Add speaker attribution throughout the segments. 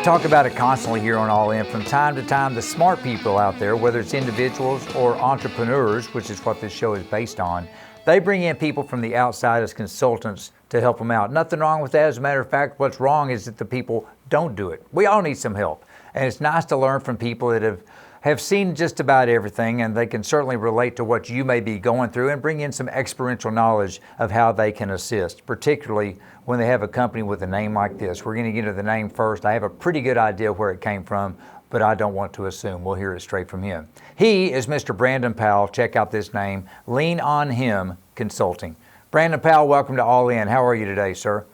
Speaker 1: talk about it constantly here on All In. From time to time, the smart people out there, whether it's individuals or entrepreneurs, which is what this show is based on, they bring in people from the outside as consultants to help them out. Nothing wrong with that. As a matter of fact, what's wrong is that the people don't do it. We all need some help. And it's nice to learn from people that have seen just about everything, and they can certainly relate to what you may be going through and bring in some experiential knowledge of how they can assist, particularly when they have a company with a name like this. We're going to get into the name first. I have a pretty good idea where it came from, but I don't want to assume. We'll hear it straight from him. He is Mr. Brandon Powell. Check out this name, Lean on Him Consulting. Brandon Powell, welcome to All In. How are you today, sir?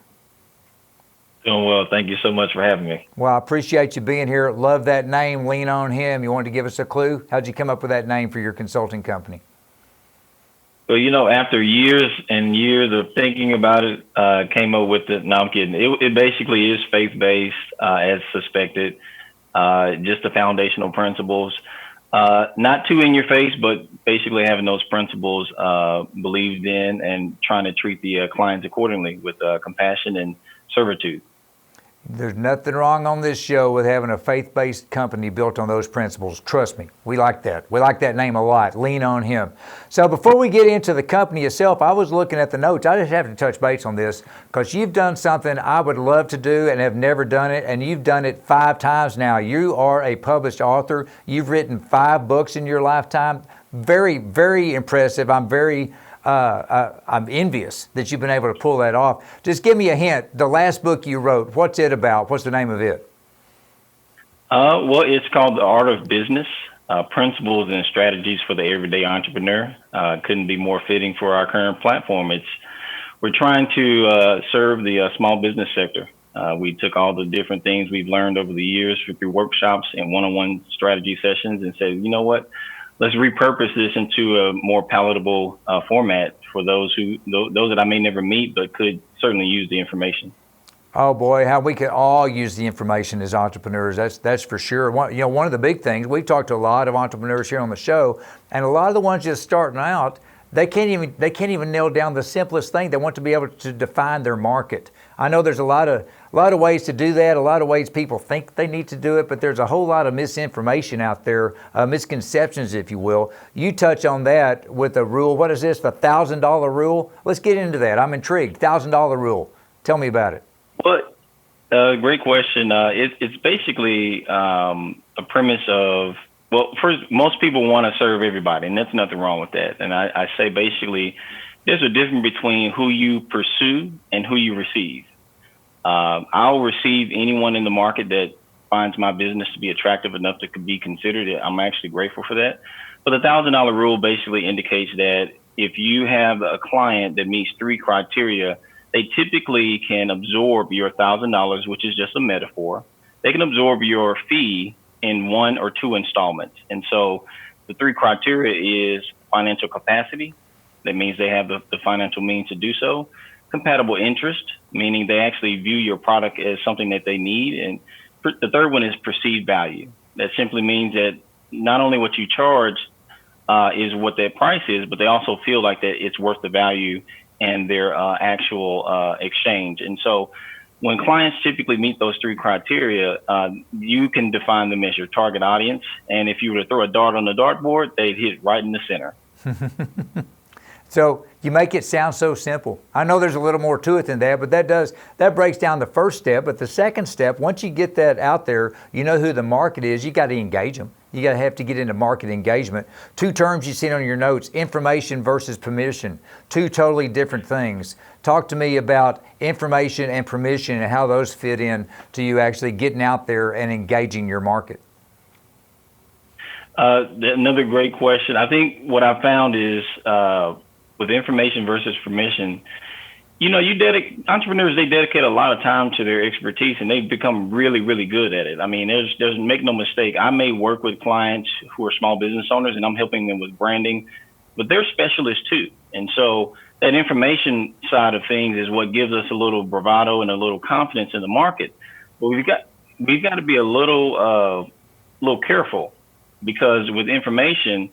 Speaker 2: Doing well. Thank you so much for having me.
Speaker 1: Well, I appreciate you being here. Love that name, Lean on Him. You wanted to give us a clue? How'd you come up with that name for your consulting company?
Speaker 2: Well, after years and years of thinking about it, came up with it. No, I'm kidding. It basically is faith-based, as suspected, just the foundational principles. Not too in your face, but basically having those principles believed in and trying to treat the clients accordingly with compassion and servitude.
Speaker 1: There's nothing wrong on this show with having a faith-based company built on those principles. Trust me, we like that. We like that name a lot, Lean on Him. So before we get into the company itself, I was looking at the notes. I just have to touch base on this because you've done something I would love to do and have never done it, and you've done it 5 times now. You are a published author. You've written 5 books in your lifetime. Very, very impressive. I'm envious that you've been able to pull that off. Just give me a hint. The last book you wrote, what's it about? What's the name of it?
Speaker 2: Well, it's called The Art of Business, Principles and Strategies for the Everyday Entrepreneur. Couldn't be more fitting for our current platform. We're trying to serve the small business sector. We took all the different things we've learned over the years through workshops and one-on-one strategy sessions and said, you know what? Let's repurpose this into a more palatable format for those that I may never meet, but could certainly use the information.
Speaker 1: Oh boy, how we could all use the information as entrepreneurs. That's for sure. One of the big things, we've talked to a lot of entrepreneurs here on the show, and a lot of the ones just starting out, they can't even nail down the simplest thing. They want to be able to define their market. I know there's a lot of ways to do that, a lot of ways people think they need to do it, but there's a whole lot of misinformation out there, misconceptions, if you will. You touch on that with a rule. What is this, the $1,000 rule? Let's get into that. I'm intrigued. $1,000 rule. Tell me about it.
Speaker 2: Well, great question. It's basically a premise of, well, first, most people want to serve everybody, and there's nothing wrong with that. And I say basically, there's a difference between who you pursue and who you receive. I'll receive anyone in the market that finds my business to be attractive enough to be considered. I'm actually grateful for that. But the $1,000 rule basically indicates that if you have a client that meets 3 criteria, they typically can absorb your $1,000, which is just a metaphor. They can absorb your fee in 1 or 2 installments. And so the 3 criteria is financial capacity. That means they have the financial means to do so. Compatible interest, meaning they actually view your product as something that they need. And the third one is perceived value. That simply means that not only what you charge is what that price is, but they also feel like that it's worth the value and their actual exchange. And so when clients typically meet those 3 criteria, you can define them as your target audience. And if you were to throw a dart on the dartboard, they'd hit right in the center.
Speaker 1: So you make it sound so simple. I know there's a little more to it than that, but that breaks down the first step. But the second step, once you get that out there, you know who the market is, you got to engage them. You got to have to get into market engagement. 2 terms you see on your notes, information versus permission, 2 totally different things. Talk to me about information and permission and how those fit in to you actually getting out there and engaging your market.
Speaker 2: Another great question. I think what I found is with information versus permission, entrepreneurs, they dedicate a lot of time to their expertise and they've become really, really good at it. I mean, there's make no mistake. I may work with clients who are small business owners and I'm helping them with branding, but they're specialists too. And so that information side of things is what gives us a little bravado and a little confidence in the market. But we've got to be a little careful, because with information,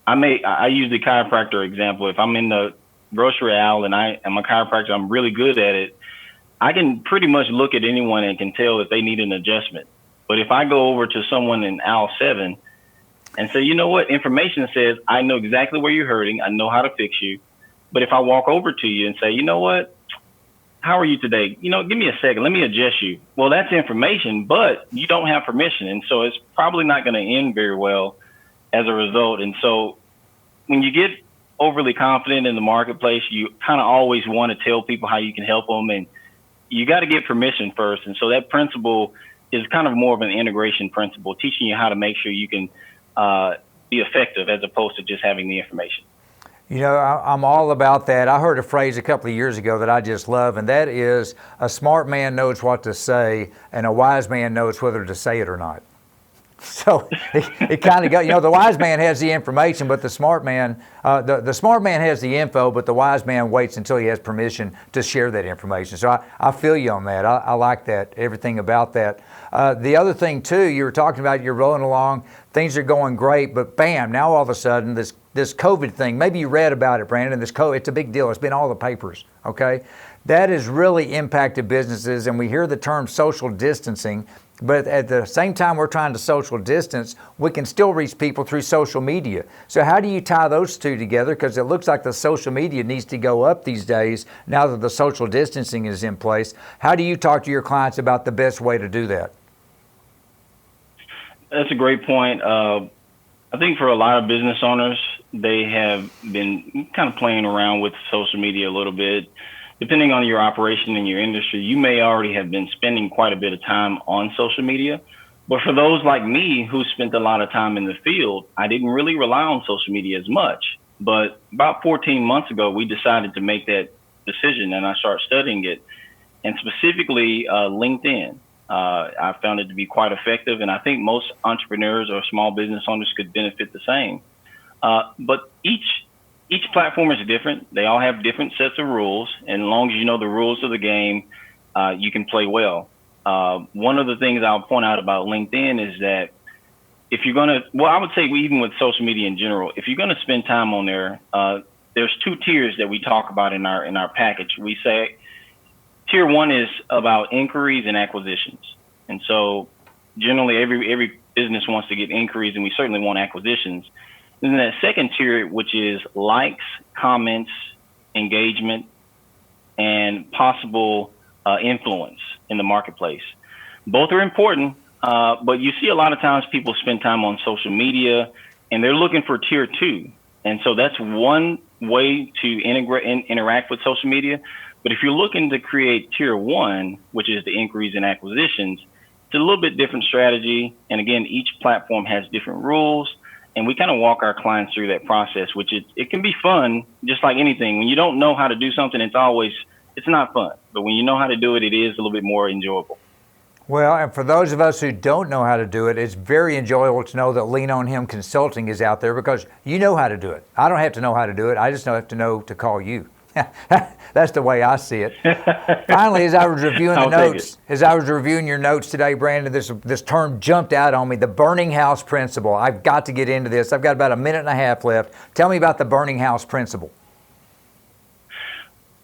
Speaker 2: I use the chiropractor example. If I'm in the grocery aisle and I am a chiropractor, I'm really good at it. I can pretty much look at anyone and can tell if they need an adjustment. But if I go over to someone in aisle 7 and say, you know what, information says I know exactly where you're hurting, I know how to fix you. But if I walk over to you and say, you know what, how are you today? You know, give me a second, let me adjust you. Well, that's information, but you don't have permission. And so it's probably not going to end very well as a result. And so when you get overly confident in the marketplace, you kind of always want to tell people how you can help them. And you got to get permission first. And so that principle is kind of more of an integration principle, teaching you how to make sure you can be effective as opposed to just having the information.
Speaker 1: You know, I'm all about that. I heard a phrase a couple of years ago that I just love, and that is, a smart man knows what to say, and a wise man knows whether to say it or not. So it kind of got, you know, the wise man has the information, but the smart man, the smart man has the info, but the wise man waits until he has permission to share that information. So I feel you on that. I like that, everything about that. The other thing too, you were talking about, you're rolling along, things are going great, but bam, now all of a sudden this COVID thing, maybe you read about it, Brandon, this COVID, it's a big deal. It's been all the papers, okay? That has really impacted businesses, and we hear the term social distancing, but at the same time we're trying to social distance, we can still reach people through social media. So how do you tie those two together? Because it looks like the social media needs to go up these days now that the social distancing is in place. How do you talk to your clients about the best way to do that?
Speaker 2: That's a great point. I think for a lot of business owners, they have been kind of playing around with social media a little bit. Depending on your operation and your industry, you may already have been spending quite a bit of time on social media. But for those like me who spent a lot of time in the field, I didn't really rely on social media as much. But about 14 months ago, we decided to make that decision, and I started studying it, and specifically LinkedIn. I found it to be quite effective, and I think most entrepreneurs or small business owners could benefit the same. But each platform is different. They all have different sets of rules, and as long as you know the rules of the game, you can play well. One of the things I'll point out about LinkedIn is that if you're gonna, well, I would say even with social media in general, if you're gonna spend time on there, there's 2 tiers that we talk about in our package. We say tier 1 is about inquiries and acquisitions, and so generally every business wants to get inquiries, and we certainly want acquisitions. And then that second tier, which is likes, comments, engagement, and possible influence in the marketplace. Both are important, but you see a lot of times people spend time on social media and they're looking for tier 2. And so that's one way to integrate and interact with social media. But if you're looking to create tier 1, which is the inquiries and acquisitions, it's a little bit different strategy. And again, each platform has different rules. And we kind of walk our clients through that process, which it can be fun, just like anything. When you don't know how to do something, it's not fun. But when you know how to do it, it is a little bit more enjoyable.
Speaker 1: Well, and for those of us who don't know how to do it, it's very enjoyable to know that Lean on Him Consulting is out there, because you know how to do it. I don't have to know how to do it. I just have to know to call you. That's the way I see it. Finally, as I was reviewing the notes, as I was reviewing your notes today, Brandon, this term jumped out on me, the burning house principle. I've got to get into this. I've got about a minute and a half left. Tell me about the burning house principle.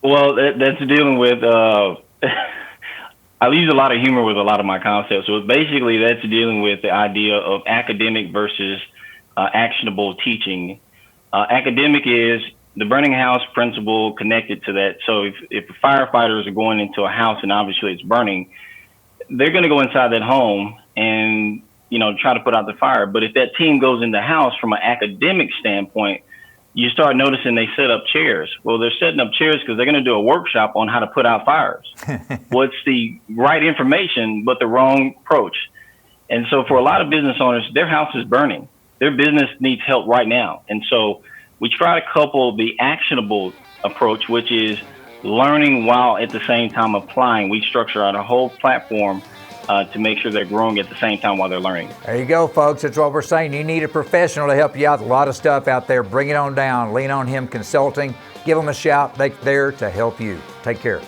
Speaker 2: Well, that's dealing with, I use a lot of humor with a lot of my concepts. So basically that's dealing with the idea of academic versus actionable teaching. Academic is the burning house principle connected to that. So if firefighters are going into a house and obviously it's burning, they're going to go inside that home and, try to put out the fire. But if that team goes in the house from an academic standpoint, you start noticing they set up chairs. Well, they're setting up chairs because they're going to do a workshop on how to put out fires. Well, it's the right information, but the wrong approach. And so for a lot of business owners, their house is burning. Their business needs help right now. And so we try to couple the actionable approach, which is learning while at the same time applying. We structure out a whole platform to make sure they're growing at the same time while they're learning.
Speaker 1: There you go, folks. That's what we're saying. You need a professional to help you out. A lot of stuff out there. Bring it on down. Lean on Him Consulting. Give them a shout. They're there to help you. Take care.